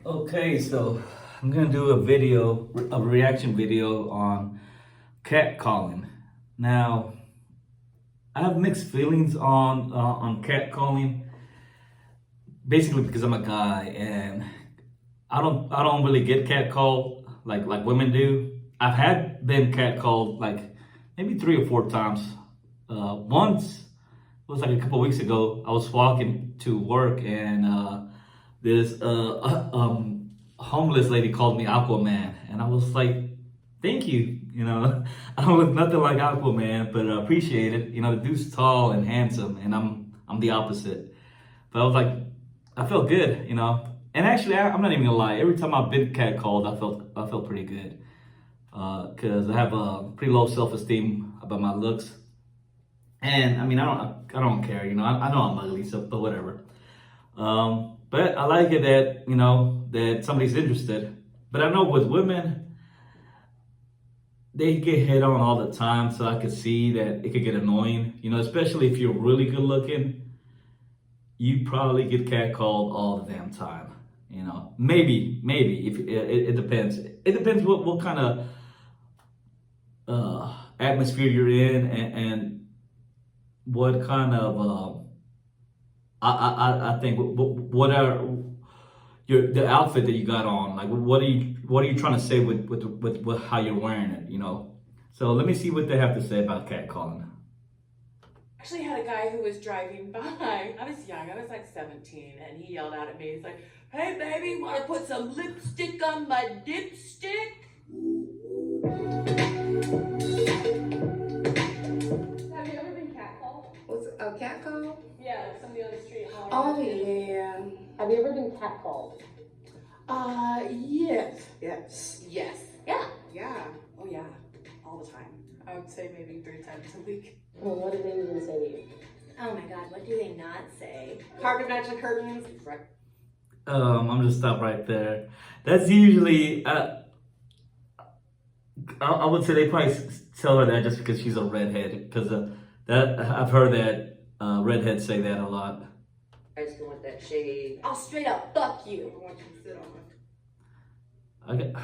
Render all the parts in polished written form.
Okay, so I'm gonna do a video, a reaction video on catcalling. Now, I have mixed feelings on catcalling, basically because I'm a guy and I don't really get catcalled like women do. I've had been catcalled like maybe 3 or 4 times. Once it was like a couple weeks ago. I was walking to work and this homeless lady called me Aquaman, and I was like, "Thank you." I don't look nothing like Aquaman, but I appreciate it. The dude's tall and handsome, and I'm the opposite. But I was like, I felt good. And actually, I'm not even gonna lie. Every time I've been catcalled, I felt pretty good because I have a pretty low self-esteem about my looks. And I mean, I don't care. I know I'm ugly, so but whatever. But I like it that that somebody's interested. But I know with women, they get hit on all the time, so I could see that it could get annoying. Especially if you're really good looking, you probably get catcalled all the damn time. Maybe if it depends. It depends what kind of atmosphere you're in and what kind of I think what are the outfit that you got on, like what are you trying to say with how you're wearing it. So let me see what they have to say about catcalling. Actually had a guy who was driving by. I was young, I was like 17, and he yelled out at me. He's like, "Hey baby, wanna put some lipstick on my dipstick?" Have you ever been catcalled? What's a catcall? Yeah, like somebody on the street. Oh yeah. Have you ever been catcalled? Yes. Yes. Yes. Yeah. Yeah. Oh yeah. All the time. I would say maybe 3 times a week. Well, what do they even say to you? Oh my god, what do they not say? Carpet matching curtains. I'm just stop right there. That's usually I would say they probably tell her that just because she's a redhead, because that I've heard that redheads say that a lot. I just want that shade. I'll straight up fuck you. I want you to sit on it.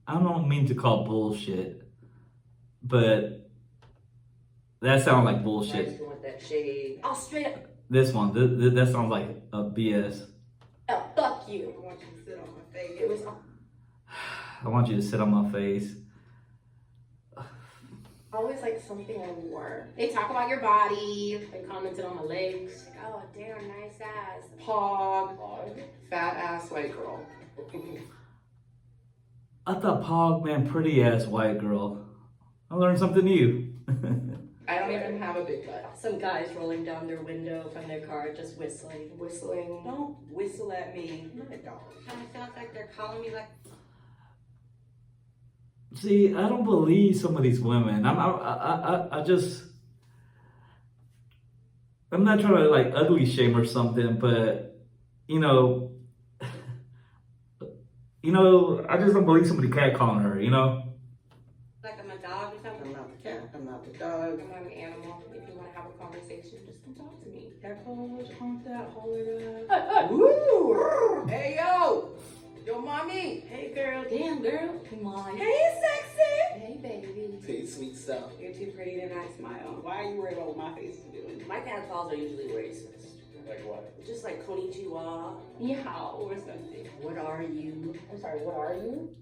I don't mean to call bullshit, but that sounds like I bullshit. just want that shade. I'll straight up This one, that sounds like a BS. fuck you. I want you to sit on my face. It was I want you to sit on my face. always like something I wore. They talk about your body. They commented on my legs. Like, oh damn, nice ass. Pog. Fat ass white girl. I thought Pog meant pretty ass white girl. I learned something new. I don't even have a big butt. Some guys rolling down their window from their car just whistling. Whistling. Don't whistle at me. Not a dog. Kind of sounds like they're calling me like. See, I don't believe some of these women. I'm not trying to like ugly shame or something, but I just don't believe somebody catcalling her. Like I'm a dog or something. I'm not the cat. I'm not the dog. I'm not an animal. If you want to have a conversation, just come talk to me. Catcalls, honk that, holler that. Woo! Hey yo! Yo mommy! Hey girl! Damn, girl. Come on. Hey sexy! Hey, baby. Hey, sweet stuff. You're too pretty to not smile. Why are you worried about what my face is doing? My catcalls are usually racist. Like what? Just like konnichiwa. Yeah. Or something. What are you? I'm sorry, what are you?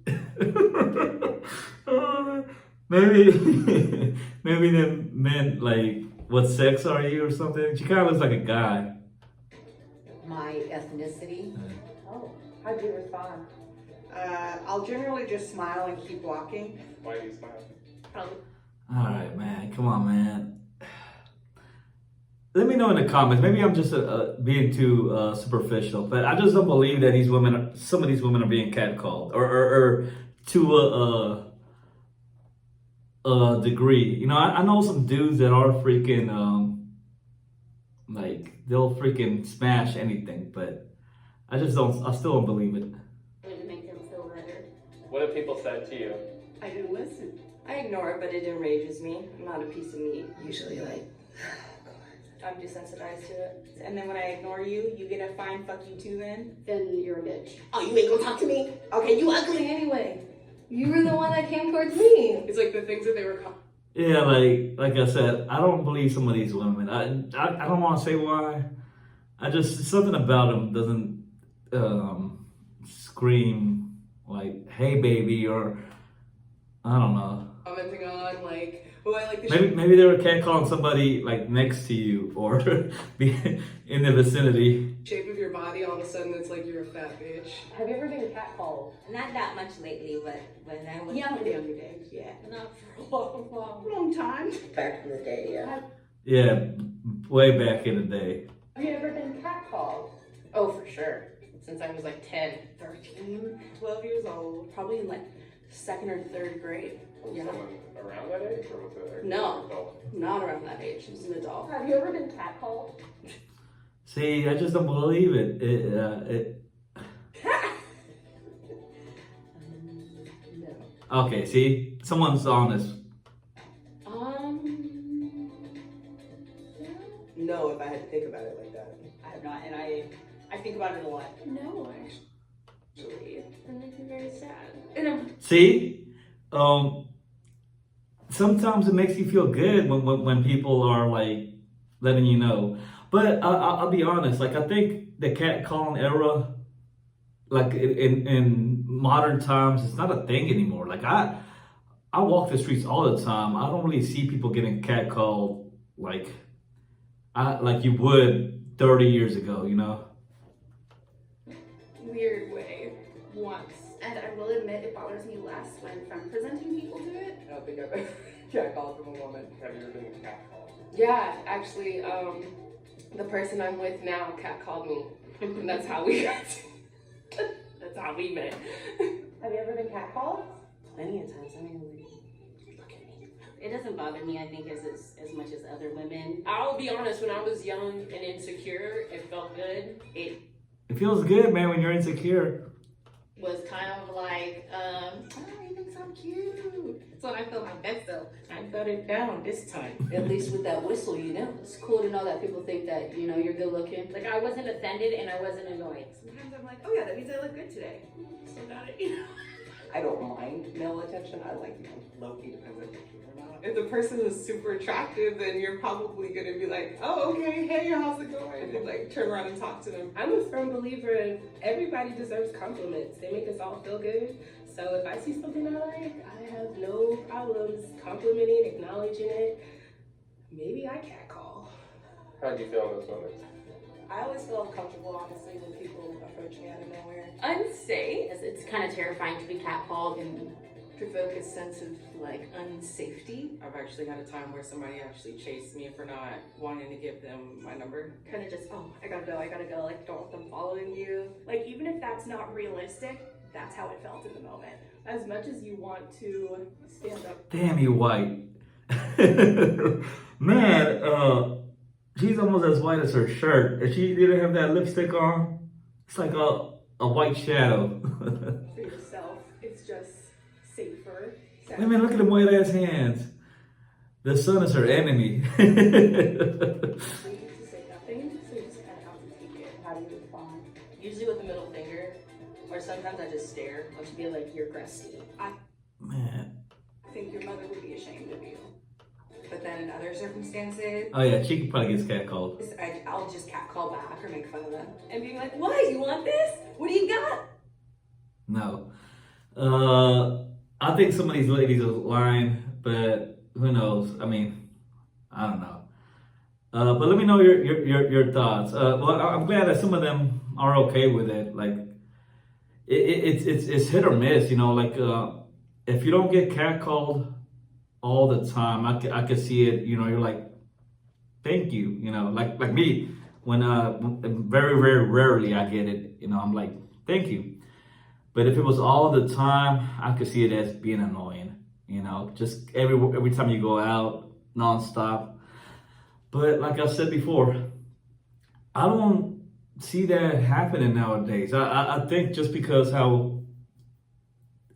Maybe they meant like, what sex are you or something? She kind of looks like a guy. My ethnicity. Oh, how'd you respond? I'll generally just smile and keep walking. Why do you smile? Probably. All right, man. Come on, man. Let me know in the comments. Maybe I'm just being too superficial, but I just don't believe that some of these women are being catcalled or to a degree. I know some dudes that are freaking like they'll freaking smash anything, but I still don't believe it. To make them feel better. What have people said to you? I didn't listen. I ignore it, but it enrages me. I'm not a piece of meat. Usually like, I'm desensitized to it. And then when I ignore you, you get a fine fuck you too then? Then you're a bitch. Oh, you ain't gonna talk to me? Okay, you ugly anyway. You were the one that came towards me. It's like the things that they were Yeah, like I said, I don't believe some of these women. I don't want to say why. I just something about them doesn't scream like "Hey, baby" or I don't know. commenting on, like, oh, I like the Maybe they were catcalling somebody like next to you or be in the vicinity. shape of your body. All of a sudden, it's like you're a fat bitch. Have you ever been catcalled? Not that much lately, but when I was Younger days, yeah. not for a Long time. Back in the day, yeah. Yeah, way back in the day. Have you ever been catcalled? Oh, for sure. Since I was like 10. 13, 12 years old, probably in like second or third grade. Was Yeah. someone around that age, or was it No. adult? Not around that age, she was an adult. Have you ever been catcalled? See, I just don't believe it. No. Okay, see, someone's honest. No, if I had to think about it like that. I have not, and I think about it a lot. No, actually. That makes me very sad. And I'm See, sometimes it makes you feel good when people are like letting you know. But I'll be honest, like I think the catcalling era, like in modern times, it's not a thing anymore. Like I walk the streets all the time. I don't really see people getting catcalled like you would 30 years ago, you know? weird way once. And I will admit it bothers me less when I'm presenting people to it. I don't think I've ever catcalled from a woman. Have you ever been catcalled? Yeah, actually, the person I'm with now catcalled me. And that's how we got that's how we met. Have you ever been catcalled? plenty of times. I mean, look at me. It doesn't bother me, I think, as much as other women. I'll be honest, when I was young and insecure, it felt good. It It feels good, man, when you're insecure. Was kind of like, oh, you look so cute. That's when I felt my best though. I got it down this time. At least with that whistle, you know. It's cool to know that people think that, you know, you're good looking. Like I wasn't offended and I wasn't annoyed. Sometimes I'm like, oh yeah, that means I look good today. So got it. I don't mind male attention. I like low-key depends if you're cute or not. If the person is super attractive, then you're probably gonna be like, oh, okay, hey, how's it going? And like turn around and talk to them. I'm a firm believer in everybody deserves compliments. They make us all feel good. So if I see something I like, I have no problems complimenting, acknowledging it. Maybe I can't call. How do you feel in those moments? I always feel uncomfortable, honestly, when people approach me out of nowhere. Unsafe. It's kind of terrifying to be catcalled and Provoke a sense of like unsafety. I've actually had a time where somebody actually chased me for not wanting to give them my number. Kind of just, oh, I gotta go, like don't want them following you. Like even if that's not realistic, that's how it felt in the moment. As much as you want to stand up. Damn, you white. Man, she's almost as white as her shirt. If she didn't have that lipstick on, it's like a white shadow. For yourself, it's just safer. I mean, look at them white ass hands. The sun is her enemy. So you get to say nothing, so you just kind of have to take it. How do you respond? Usually with the middle finger, or sometimes I just stare. I'll just be like, you're crusty. Man. I think your mother would be ashamed of you. But then in other circumstances, Oh yeah, she probably gets catcalled. I'll just catcall back or make fun of them. And being like, what, you want this? What do you got? No. I think some of these ladies are lying, but who knows? I mean, I don't know. But let me know your thoughts. Well, I'm glad that some of them are okay with it. Like, it's hit or miss, you know. Like, if you don't get catcalled all the time, I could see it. You know, you're like, thank you. You know, like me, when very very rarely I get it. You know, I'm like, thank you. But if it was all the time, I could see it as being annoying. You know, just every time you go out, nonstop. But like I said before, I don't see that happening nowadays. I think just because how,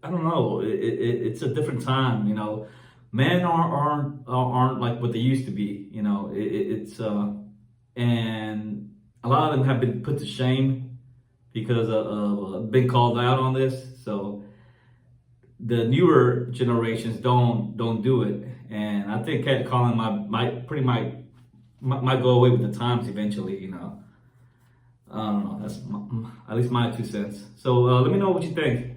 I don't know, it's a different time. You know, men aren't like what they used to be. You know, and a lot of them have been put to shame because of been called out on this. So the newer generations don't do it, and I think catcalling might go away with the times eventually. You know, I don't know. That's at least my 2 cents. So let me know what you think.